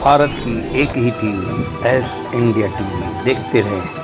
भारत की एक ही TV S India TV, देखते रहें।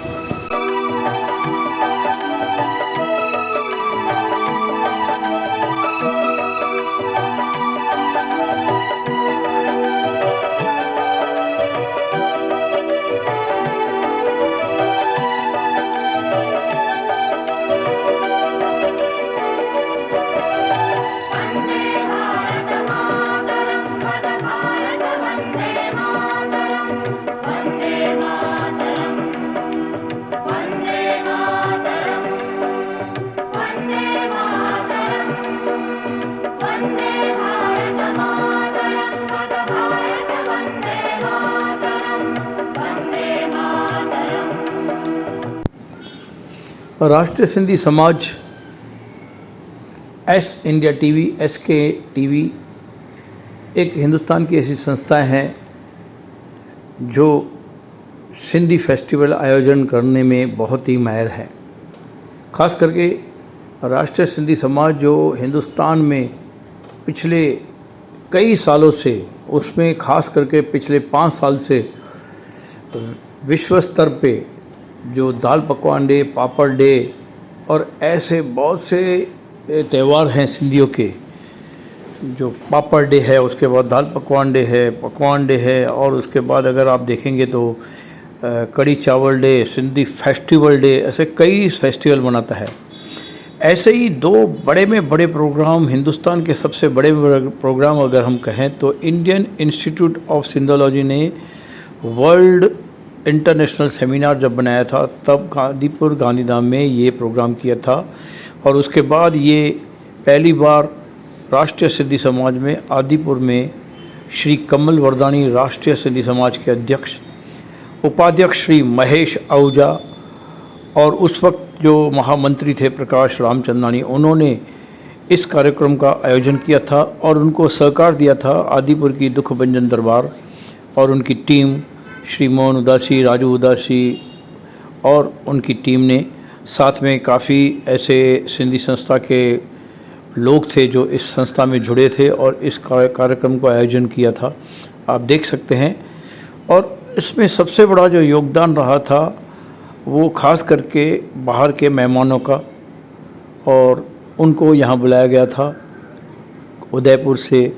राष्ट्रीय सिंधी समाज एस इंडिया टीवी, एस के टीवी एक हिंदुस्तान की ऐसी संस्था है जो सिंधी फेस्टिवल आयोजन करने में बहुत ही माहिर है। ख़ास करके राष्ट्रीय सिंधी समाज जो हिंदुस्तान में पिछले कई सालों से, उसमें ख़ास करके पिछले 5 साल से विश्व स्तर पे जो दाल पकवान डे, पापड़ डे और ऐसे बहुत से त्यौहार हैं सिंधियों के, जो पापड़ डे है, उसके बाद दाल पकवान डे है और उसके बाद अगर आप देखेंगे तो कड़ी चावल डे, सिंधी फेस्टिवल डे, ऐसे कई फेस्टिवल मनाता है। ऐसे ही 2 बड़े में बड़े प्रोग्राम, हिंदुस्तान के सबसे बड़े प्रोग्राम अगर हम कहें तो इंडियन इंस्टीट्यूट ऑफ सिंधोलॉजी ने वर्ल्ड इंटरनेशनल सेमिनार जब बनाया था तब गांधीपुर गांधीधाम में ये प्रोग्राम किया था। और उसके बाद ये पहली बार राष्ट्रीय सिंधी समाज में आदिपुर में श्री कमल वरदानी, राष्ट्रीय सिंधी समाज के अध्यक्ष, उपाध्यक्ष श्री महेश आहूजा और उस वक्त जो महामंत्री थे प्रकाश रामचंदानी, उन्होंने इस कार्यक्रम का आयोजन किया था और उनको सहकार दिया था आदिपुर की दुख भंजन दरबार और उनकी टीम, श्री मोहन उदासी, राजू उदासी और उनकी टीम ने। साथ में काफ़ी ऐसे सिंधी संस्था के लोग थे जो इस संस्था में जुड़े थे और इस कार्यक्रम को आयोजन किया था, आप देख सकते हैं। और इसमें सबसे बड़ा जो योगदान रहा था वो ख़ास करके बाहर के मेहमानों का, और उनको यहाँ बुलाया गया था उदयपुर से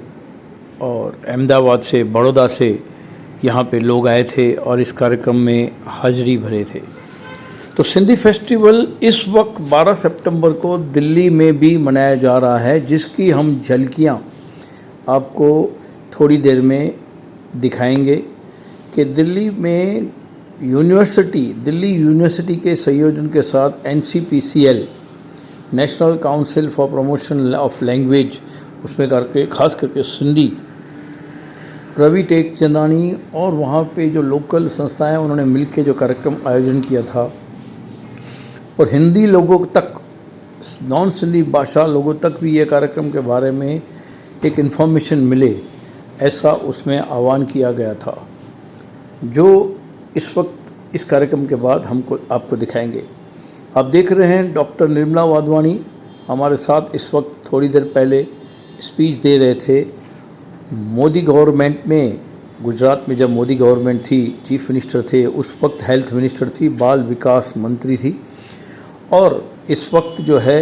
और अहमदाबाद से, बड़ौदा से यहाँ पे लोग आए थे और इस कार्यक्रम में हाज़िरी भरे थे। तो सिंधी फेस्टिवल इस वक्त 12 सितंबर को दिल्ली में भी मनाया जा रहा है, जिसकी हम झलकियाँ आपको थोड़ी देर में दिखाएंगे कि दिल्ली यूनिवर्सिटी के संयोजन के साथ NCPCL, national council for promotion of language, उसमें करके खास करके सिंधी, रवि टेकचंदानी और वहाँ पे जो लोकल संस्थाएं, उन्होंने मिलकर जो कार्यक्रम आयोजन किया था और हिंदी लोगों तक, नॉन सिंधी भाषा लोगों तक भी ये कार्यक्रम के बारे में एक इन्फॉर्मेशन मिले, ऐसा उसमें आह्वान किया गया था, जो इस वक्त इस कार्यक्रम के बाद आपको दिखाएंगे। आप देख रहे हैं डॉक्टर निर्मला वाधवानी हमारे साथ इस वक्त थोड़ी देर पहले स्पीच दे रहे थे। मोदी गवर्नमेंट में, गुजरात में जब मोदी गवर्नमेंट थी, चीफ मिनिस्टर थे, उस वक्त हेल्थ मिनिस्टर थी, बाल विकास मंत्री थी और इस वक्त जो है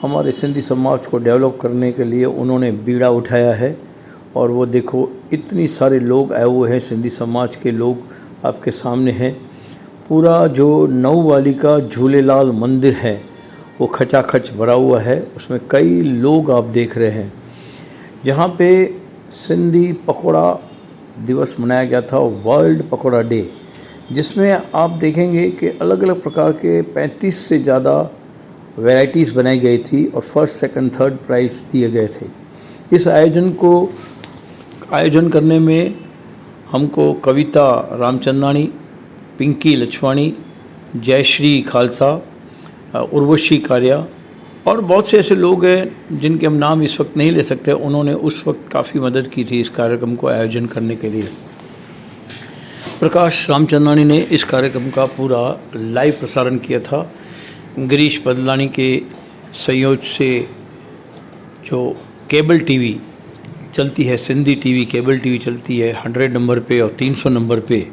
हमारे सिंधी समाज को डेवलप करने के लिए उन्होंने बीड़ा उठाया है। और वो देखो इतनी सारे लोग आए हुए हैं, सिंधी समाज के लोग आपके सामने हैं। पूरा जो नौवाली का झूलेलाल मंदिर है वो खचाखच भरा हुआ है, उसमें कई लोग आप देख रहे हैं। जहाँ पे सिंधी पकौड़ा दिवस मनाया गया था, वर्ल्ड पकौड़ा डे, जिसमें आप देखेंगे कि अलग अलग प्रकार के 35 से ज़्यादा वैरायटीज़ बनाई गई थी और फर्स्ट, सेकंड, थर्ड प्राइज़ दिए गए थे। इस आयोजन करने में हमको कविता रामचंदानी, पिंकी लछवाणी, जयश्री खालसा, उर्वशी कारिया और बहुत से ऐसे लोग हैं जिनके हम नाम इस वक्त नहीं ले सकते, उन्होंने उस वक्त काफ़ी मदद की थी इस कार्यक्रम को आयोजन करने के लिए। प्रकाश रामचंदानी ने इस कार्यक्रम का पूरा लाइव प्रसारण किया था। गिरीश बदलानी के संयोज से जो केबल टीवी चलती है सिंधी टीवी, केबल टीवी चलती है 100 नंबर पे और 300 नंबर पे,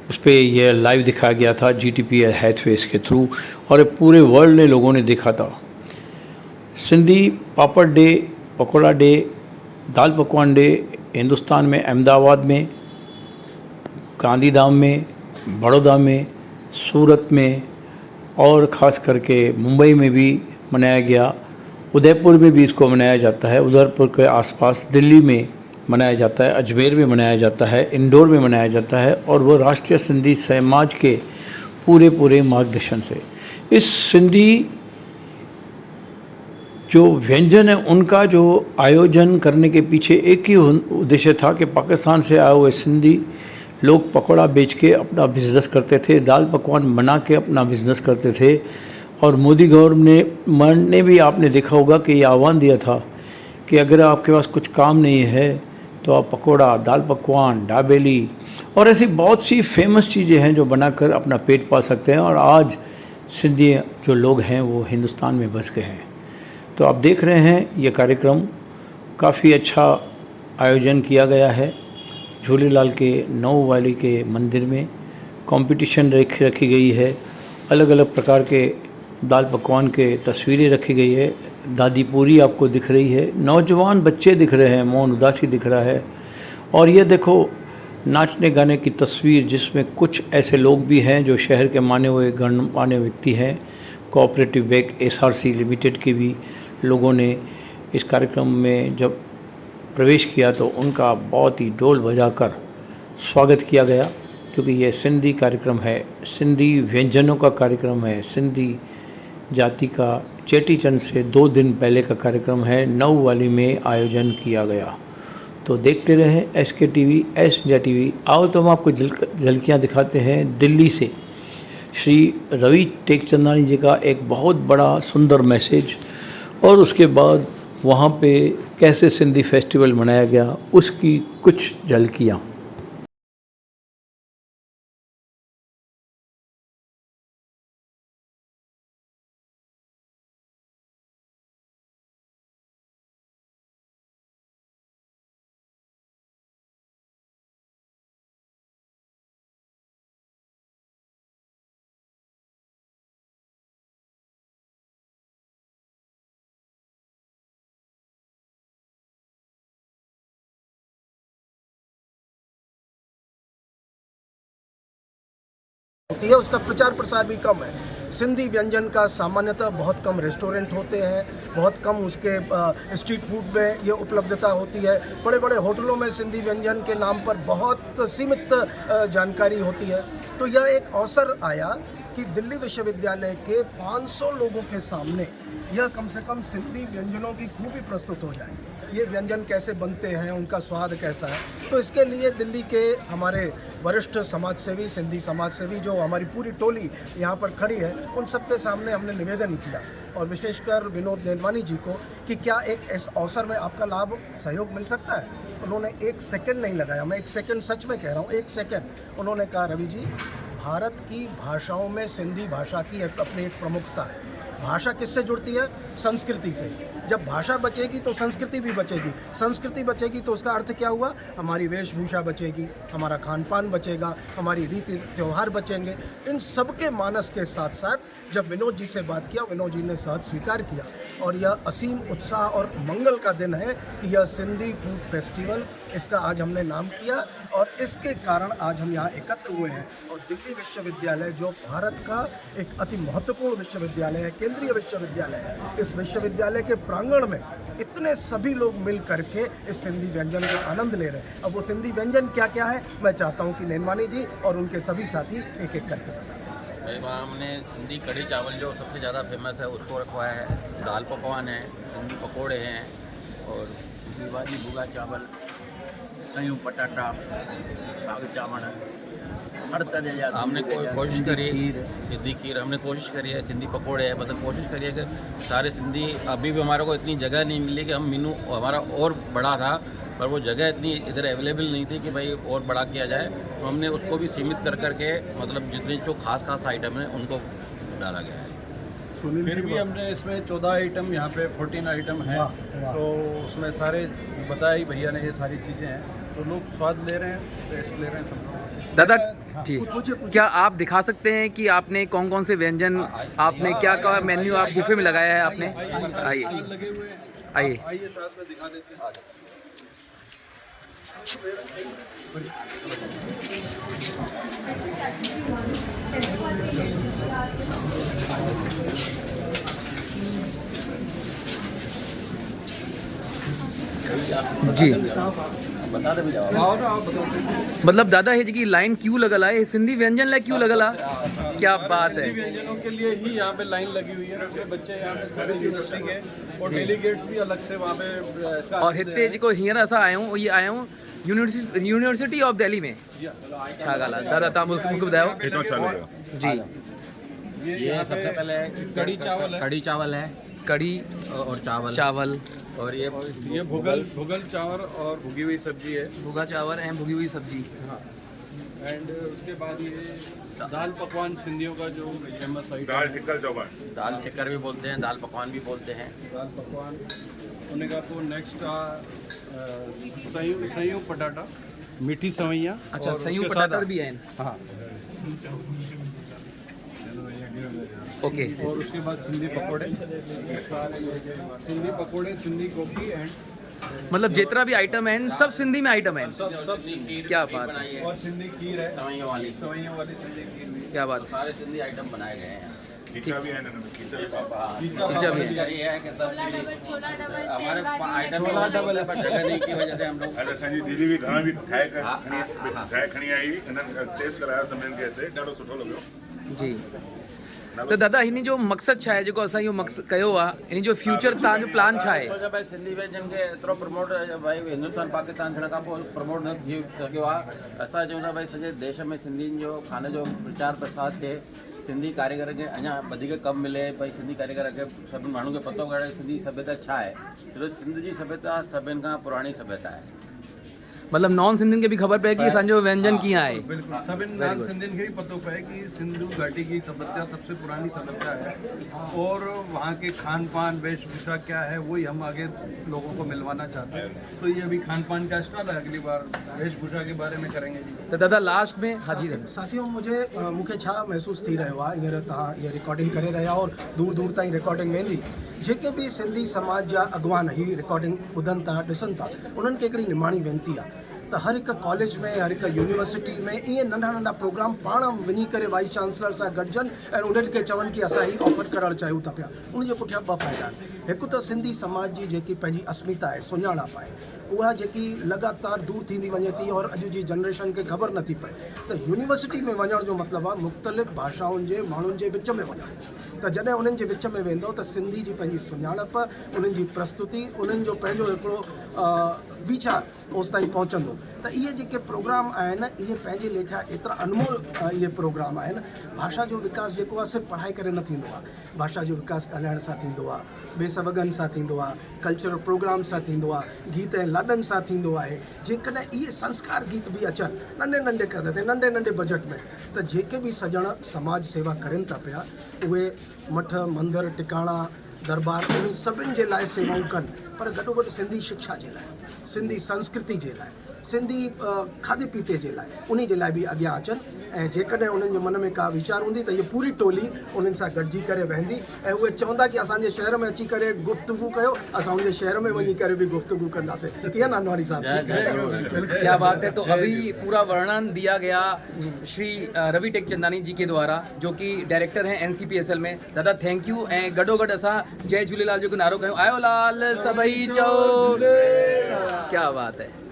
उस पर यह लाइव दिखाया गया था GTP हैथवेस के थ्रू, और पूरे वर्ल्ड ने लोगों ने देखा था। सिंधी पापड़ डे, पकौड़ा डे, दाल पकवान डे हिंदुस्तान में अहमदाबाद में, गांधीधाम में, बड़ौदा में, सूरत में और ख़ास करके मुंबई में भी मनाया गया। उदयपुर में भी इसको मनाया जाता है, उदयपुर के आसपास दिल्ली में मनाया जाता है, अजमेर में मनाया जाता है, इंदौर में मनाया जाता है, और वो राष्ट्रीय सिंधी समाज के पूरे मार्गदर्शन से। इस सिंधी जो व्यंजन है उनका जो आयोजन करने के पीछे एक ही उद्देश्य था कि पाकिस्तान से आए हुए सिंधी लोग पकौड़ा बेच के अपना बिज़नेस करते थे, दाल पकवान बना के अपना बिज़नेस करते थे। और मोदी गवर्नमेंट ने भी आपने देखा होगा कि ये आह्वान दिया था कि अगर आपके पास कुछ काम नहीं है तो आप पकौड़ा, दाल पकवान, दाबेली और ऐसी बहुत सी फेमस चीज़ें हैं जो बनाकर अपना पेट पाल सकते हैं। और आज सिंधी जो लोग हैं वो हिंदुस्तान में बस गए हैं। तो आप देख रहे हैं ये कार्यक्रम काफ़ी अच्छा आयोजन किया गया है। झूलेलाल के नौ वाली के मंदिर में कंपटीशन रखी गई है, अलग अलग प्रकार के दाल पकवान के तस्वीरें रखी गई है, दादी पूरी आपको दिख रही है, नौजवान बच्चे दिख रहे हैं, मौन उदासी दिख रहा है। और ये देखो नाचने गाने की तस्वीर जिसमें कुछ ऐसे लोग भी हैं जो शहर के माने हुए गणमान्य व्यक्ति हैं। कोऑपरेटिव बैंक SRC लिमिटेड के भी लोगों ने इस कार्यक्रम में जब प्रवेश किया तो उनका बहुत ही ढोल बजाकर स्वागत किया गया, क्योंकि ये सिंधी कार्यक्रम है, सिंधी व्यंजनों का कार्यक्रम है, सिंधी जाति का चेटीचंड से 2 दिन पहले का कार्यक्रम है, 9 वाली में आयोजन किया गया। तो देखते रहें SK TV, S India TV। आओ तो हम आपको झलकियाँ दिखाते हैं दिल्ली से श्री रवि टेकचंदानी जी का एक बहुत बड़ा सुंदर मैसेज, और उसके बाद वहाँ पे कैसे सिंधी फेस्टिवल मनाया गया उसकी कुछ झलकियाँ। होती है, उसका प्रचार प्रसार भी कम है। सिंधी व्यंजन का सामान्यतः बहुत कम रेस्टोरेंट होते हैं, बहुत कम उसके स्ट्रीट फूड में ये उपलब्धता होती है। बड़े बड़े होटलों में सिंधी व्यंजन के नाम पर बहुत सीमित जानकारी होती है। तो यह एक अवसर आया कि दिल्ली विश्वविद्यालय के 500 लोगों के सामने यह कम से कम सिंधी व्यंजनों की खूबी प्रस्तुत हो जाए, ये व्यंजन कैसे बनते हैं, उनका स्वाद कैसा है। तो इसके लिए दिल्ली के हमारे वरिष्ठ समाजसेवी, सिंधी समाजसेवी जो हमारी पूरी टोली यहाँ पर खड़ी है, उन सबके सामने हमने निवेदन किया, और विशेषकर विनोद नेनवानी जी को, कि क्या एक इस अवसर में आपका लाभ सहयोग मिल सकता है। उन्होंने 1 सेकंड नहीं लगाया, मैं 1 सेकंड सच में कह रहा हूँ, 1 सेकंड। उन्होंने कहा, रवि जी, भारत की भाषाओं में सिंधी भाषा की अपनी एक प्रमुखता है। भाषा किससे जुड़ती है? संस्कृति से। जब भाषा बचेगी तो संस्कृति भी बचेगी, संस्कृति बचेगी तो उसका अर्थ क्या हुआ? हमारी वेशभूषा बचेगी, हमारा खान पान बचेगा, हमारी रीति त्यौहार बचेंगे। इन सब के मानस के साथ साथ जब विनोद जी से बात किया, विनोद जी ने सहज स्वीकार किया, और यह असीम उत्साह और मंगल का दिन है कि यह सिंधी फूड फेस्टिवल, इसका आज हमने नाम किया, और इसके कारण आज हम यहाँ एकत्र हुए हैं। और दिल्ली विश्वविद्यालय जो भारत का एक अति महत्वपूर्ण विश्वविद्यालय है, केंद्रीय विश्वविद्यालय है, इस विश्वविद्यालय के प्रांगण में इतने सभी लोग मिल करके इस सिंधी व्यंजन का आनंद ले रहे हैं। अब वो सिंधी व्यंजन क्या क्या है, मैं चाहता हूँ कि नेनवानी जी और उनके सभी साथी एक एक करके बताएं। भाई वहाँ हमने सिंधी कढ़ी चावल जो सबसे ज़्यादा फेमस है उसको रखवाया है, दाल पकवान है, सिंधी पकोड़े हैं, और दीवाली भुगा चावल, सयूं पटाटा, साग चावल, हर तरह जा हमने कोशिश करी है। सिंधी खीर हमने कोशिश करी है, सिंधी पकोड़े है, मतलब कोशिश करी है कि सारे सिंधी, अभी भी हमारे को इतनी जगह नहीं मिली कि हम मेनू हमारा और बड़ा था, पर वो जगह इतनी इधर अवेलेबल नहीं थी कि भाई और बड़ा किया जाए, तो हमने उसको भी सीमित कर करके, मतलब जितने जो खास आइटम हैं उनको डाला गया है। फिर भी हमने इसमें 14 आइटम, यहाँ पे 14 आइटम हैं, तो उसमें सारे बताया ही भैया ने, ये सारी चीज़ें हैं, तो लोग स्वाद ले रहे हैं, टेस्ट ले रहे हैं सब लोग। दादा जी, क्या आप दिखा सकते हैं कि आपने कौन कौन से व्यंजन, आपने क्या क्या मेन्यू आप बुफे में लगाया है आपने? आइए लगे हुए हैं, आइए। आइए साथ में दिखा देते हैं। जी, बता दे भैया। मतलब दादा ये जी लाइन क्यों लगल है, सिंधी व्यंजन ला क्यों लगल है? क्या बात है। व्यंजनों के लिए ही यहाँ पे लाइन लगी हुई है, उसके बच्चे यहाँ पे सारे यूनिवर्सिटी के और डेलीगेट्स भी अलग से वहाँ पे इसका और हिते जेको हींअर असां आया हूँ यूनिवर्सिटी ऑफ दिल्ली में। छा ॻाल्हि आहे दादा, तव्हां मूंखे ॿुधायो। जी, ये सबसे पहले है कड़ी चावल है, कड़ी चावल है, कड़ी और चावल और ये भुगल चावल और भुगी हुई सब्जी है, भुगा चावल एंड भुगी हुई सब्जी। हाँ। एंड उसके बाद ये दाल पकवान सिंधियों का जो फेमस आइटम, दाल टिक्कर भी बोलते हैं, दाल पकवान भी बोलते हैं। दाल पकवान होने का तो नेक्स्ट सयूं पटाटा, मीठी सवैयाँ। अच्छा, और सयूं उसके पटाटर साथ- भी हैं। हाँ, ओके। और उसके बाद सिंधी पकोड़े, सिंधी कोकी एंड मतलब जितना भी आइटम हैं सब सिंधी में आइटम हैं। सब क्या बात है, और सिंधी खीर है, सवैयों वाली, सवैयों वाली सिंधी खीर भी। क्या बात है। सारे सिंधी आइटम बनाए गए हैं। कीचा भी है। ये है कि सब हमारे आइटम पर जगह नहीं की वजह से हम लोग असांजी दीदी बि घणा बि ठाहे खणी आई, हिननि टेस्ट करायो सभिनीनि खे हिते, ॾाढो सुठो लॻो। जी, तो दादा हिन जो मक़सदु छा आहे जेको असां इहो मक़सदु कयो आहे, इन जो फ्यूचर तव्हांजो प्लान छा आहे? भाई सिंधी व्यंजन खे एतिरो प्रमोट भाई हिंदुस्तान पाकिस्तान थियण खां पोइ प्रमोट न थी सघियो आहे। असां चऊं था भाई सॼे देश में सिंधियुनि जो खाने जो प्रचार प्रसार थिए, सिंधी कारीगर खे अञा वधीक कमु मिले, भाई सिंधी कारीगर खे सभिनि माण्हुनि खे पतो करे सिंधी सभ्यता छा आहे। छो सिंध जी सभ्यता सभिनि खां पुराणी सभ्यता आहे। मतलब नॉन सिंधियुनि खे बि ख़बर पए कि असांजो व्यंजन कीअं आहे। बिल्कुल, सभिनि नॉन सिंधियुनि खे भी पतो पए कि सिंधु घाटी की सभ्यता सबसे पुरानी सभ्यता है, और वहाँ के खान पान वेशभूषा क्या है वही हम आगे लोगों को मिलवाना चाहते हैं। तो ये अभी खान पान का स्टॉल है, अगली बार वेशभूषा के बारे में करेंगे जी। तो दादा लास्ट में हाँ जी साथियों, मूंखे छा महसूस थी रहियो आहे, हींअर तव्हां इहा रिकॉर्डिंग करे रहिया और दूर दूर ताईं रिकॉर्डिंग वेंदी, जेके भी सिंधी समाज जा अॻवान ही रिकॉर्डिंग ॿुधनि था ॾिसनि था, उन्हनि खे हिकिड़ी निमाणी वेनती आहे त हर हिकु कॉलेज में, हर हिकु यूनिवर्सिटी में ईअं नंढा नंढा प्रोग्राम पाण वञी करे वाइस चांसलर सां गॾिजनि ऐं उन्हनि खे चवनि कि असां ही ऑफर करणु चाहियूं था पिया। उनजे पुठियां ॿ फ़ाइदा आहिनि। हिकु त सिंधी समाज जी जेकी पंहिंजी अस्मिता आहे, सुञाणप आहे, उहा जेकी लगातार दूर थींदी वञे थी और अॼु जी जनरेशन खे ख़बर नथी पए। त यूनिवर्सिटी में वञण जो मतिलबु आहे मुख़्तलिफ़ भाषाउनि जे माण्हुनि जे विच में वञणु। त जॾहिं उन्हनि जे विच में वेंदो त सिंधी जी पंहिंजी सुञाणप, उन्हनि जी प्रस्तुति, उन्हनि जो पंहिंजो हिकिड़ो वीचार ओसि ताईं पहुचंदो। त इहे जेके प्रोग्राम आहिनि, इहे पंहिंजे लेखा एतिरा अनमोल इहे प्रोग्राम आहिनि। भाषा जो विकास जेको आहे सिर्फ़ु पढ़ाई करे न थींदो आहे, भाषा जो विकास ॻाल्हाइण सां थींदो आहे, बेसवगनि सां थींदो आहे, कल्चरल प्रोग्राम सां थींदो आहे, गीत ऐं लाॾनि सां थींदो आहे। जेकॾहिं इहे संस्कार गीत बि अचनि नंढे नंढे क़द ते, नंढे नंढे बजट में, त जेके बि सॼण समाज सेवा करनि था पिया, उहे मठ मंदर टिकाणा दरबार उन्हनि सभिनि जे लाइ सेवाऊं कनि, पर गॾोगॾु सिंधी शिक्षा जे लाइ, सिंधी संस्कृति जे लाइ, सिंधी खाधे पीते जे लाइ, उन जे लाइ बि अॻियां अचनि। ऐं जेकॾहिं उन्हनि जे मन में का वीचार हूंदी त इहा पूरी टोली उन्हनि सां गॾिजी करे वेंदी ऐं उहे चवंदा कि असांजे शहर में अची करे गुफ़्तगू कयो, असां उनजे शहर में वञी करे बि गुफ़्तगू कंदासीं। कीअं नानवारी साहब? क्या बात है। तो अभी पूरा वर्णन दिया गया श्री रवि टेकचंदानी जी के द्वारा, जो कि डायरेक्टर हैं NCPSL में। दादा थैंक यू। ऐं गॾोगॾु असां जय झूलेलाल जो नारो कयूं, आयो लाल सभई चओ। क्या बात है।